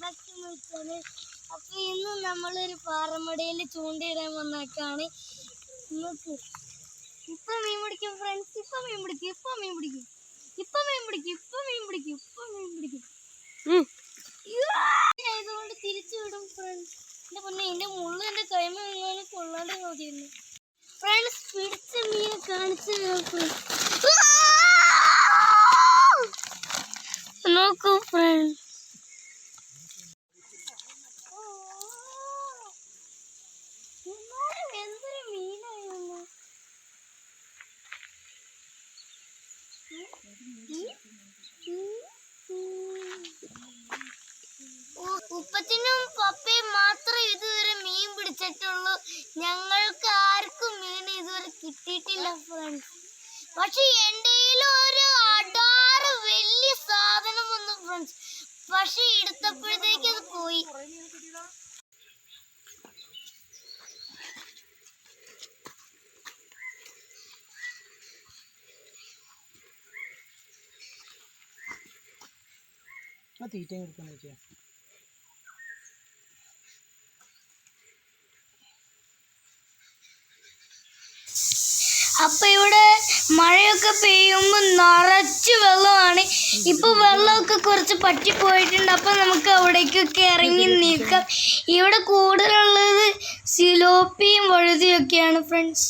വണക്കം വെച്ചാണ്. അപ്പൊ ഇന്ന് നമ്മളൊരു പാറമടയിൽ ചൂണ്ടയിടാൻ വന്നേക്കാണ്. നമുക്ക് ഇപ്പൊ മീൻ പിടിക്കും ഫ്രണ്ട്സ്. ഇപ്പൊ മീൻ പിടിക്കും. ഇതുകൊണ്ട് തിരിച്ചു വിടും ഫ്രണ്ട്സ്. എന്റെ പൊന്നെ, എന്റെ മുള്ള എന്റെ കൈമ എങ്ങാനും കൊള്ളാണ്ട് നോക്കിയിരുന്നു ഫ്രണ്ട്സ്. പിടിച്ച മീനെ കാണിച്ചു നോക്കൂ ഫ്രണ്ട്സ്. എന്തൊരു മീനായിരുന്നു. ഉപ്പത്തിനും പപ്പയും മാത്രം ഇതുവരെ മീൻ പിടിച്ചിട്ടുള്ളൂ. ഞങ്ങൾക്ക് ആർക്കും മീൻ ഇതുവരെ കിട്ടിയിട്ടില്ല ഫ്രണ്ട്സ്. പക്ഷെ എൻ്റെ ഒരു അടാറ് വലിയ സാധനം വന്നു ഫ്രണ്ട്സ്. പക്ഷെ എടുത്തപ്പോഴത്തേക്ക് അത് പോയി. തീറ്റയും കൊടുക്കാൻ വെച്ചാ അപ്പൊ ഇവിടെ മഴയൊക്കെ പെയ്യുമ്പോൾ നിറച്ച് വെള്ളമാണ്. ഇപ്പൊ വെള്ളമൊക്കെ കുറച്ച് പറ്റിപ്പോയിട്ടുണ്ട്. അപ്പൊ നമുക്ക് അവിടേക്കൊക്കെ ഇറങ്ങി നിൽക്കാം. ഇവിടെ കൂടുതലുള്ളത് സിലോപ്പിയും വഴുതിയൊക്കെയാണ് ഫ്രണ്ട്സ്.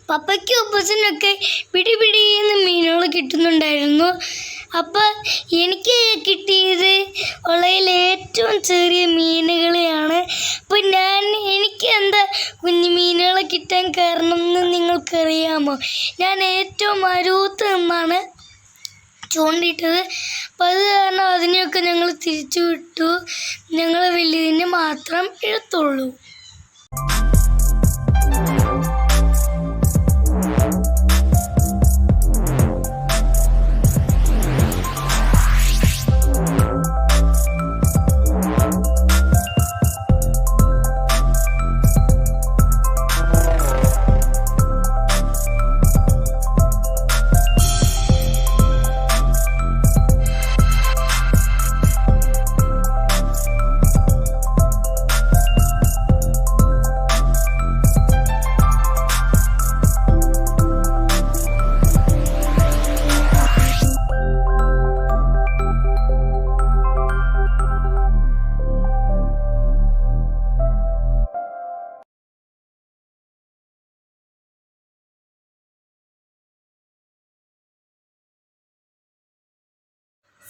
പപ്പയ്ക്കും ഉപ്പച്ചനൊക്കെ പിടിപിടിയെന്ന് മീനുകൾ കിട്ടുന്നുണ്ടായിരുന്നു. അപ്പം എനിക്ക് കിട്ടിയത് ഉള്ളതിൽ ഏറ്റവും ചെറിയ മീനുകളെയാണ്. അപ്പം എനിക്ക് എന്താ കുഞ്ഞു മീനുകളെ കിട്ടാൻ കാരണം എന്ന് നിങ്ങൾക്കറിയാമോ? ഞാൻ ഏറ്റവും അരുവത്ത് നിന്നാണ് ചൂണ്ടിയിട്ടത്. അപ്പം അത് കാരണം അതിനെയൊക്കെ ഞങ്ങൾ തിരിച്ചു വിട്ടു. ഞങ്ങൾ വലിയതിനെ മാത്രം എടുത്തുള്ളൂ.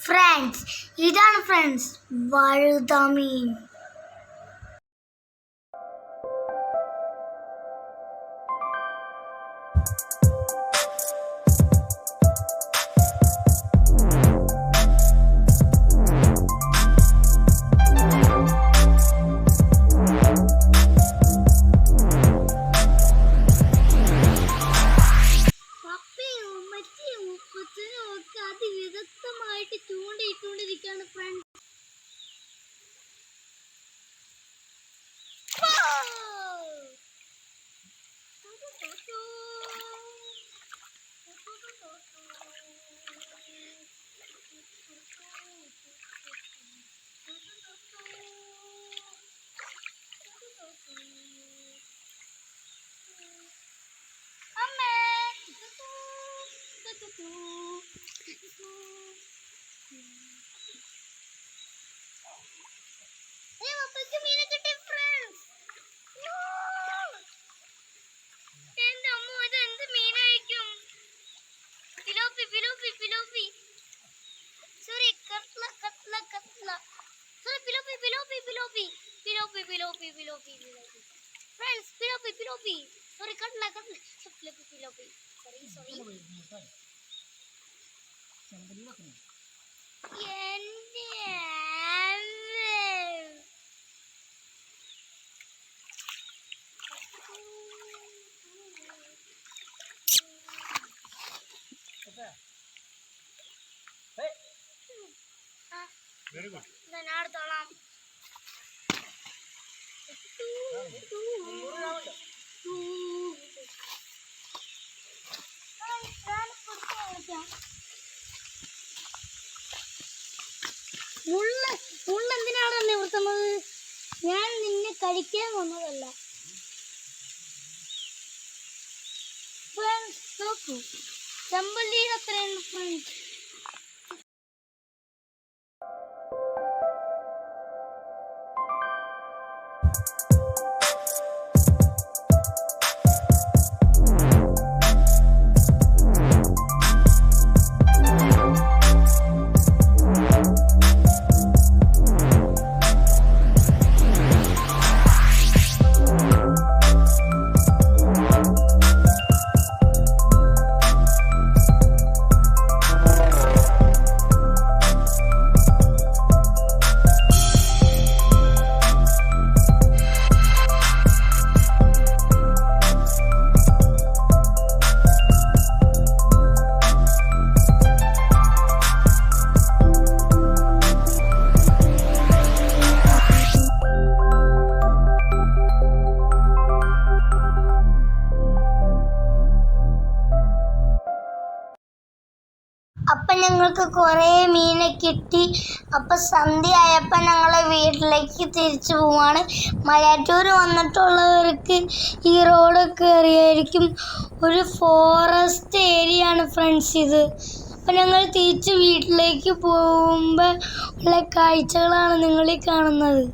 ഫ്രണ്ട്സ്, ഇതാണ് ഫ്രണ്ട്സ് വഴുതമീൻ. അതിവിദഗ്ധമായിട്ട് ചൂണ്ടയിട്ടുകൊണ്ടിരിക്കുകയാണ് friends. Friends, pilopi. Sorry, katla. Pilopi. Sorry. Very good. Then അടുത്തോളാം. മുള്ളെന്തിനാണ് നിവർത്തുന്നത്? ഞാൻ നിന്നെ കഴിക്കാൻ വന്നതല്ല. നോക്കൂ, ചെമ്പല്ലിയുടെ അത്രയാണ് ഫ്രണ്ട്സ്. അപ്പം ഞങ്ങൾക്ക് കുറേ മീനെ കിട്ടി. അപ്പം സന്ധ്യ ആയപ്പോൾ ഞങ്ങൾ വീട്ടിലേക്ക് തിരിച്ചു പോവാണ്. മലയാറ്റൂർ വന്നിട്ടുള്ളവർക്ക് ഈ റോഡൊക്കെ അറിയായിരിക്കും. ഒരു ഫോറസ്റ്റ് ഏരിയ ആണ് ഫ്രണ്ട്സ് ഇത്. അപ്പം ഞങ്ങൾ തിരിച്ച് വീട്ടിലേക്ക് പോകുമ്പോൾ ഉള്ള കാഴ്ചകളാണ് നിങ്ങളീ കാണുന്നത്.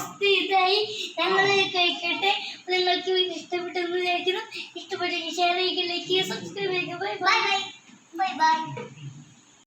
അവസ്ഥ ഇതായി. ഞങ്ങൾ കഴിക്കട്ടെ. നിങ്ങൾക്ക് ഇഷ്ടപ്പെട്ടെന്ന് വിചാരിക്കുന്നു. ഇഷ്ടപ്പെട്ടെങ്കിൽ ഷെയർ ചെയ്യുക, ലൈക്ക് ചെയ്യുക, സബ്സ്ക്രൈബ് ചെയ്യുക. Bye bye. Bye bye.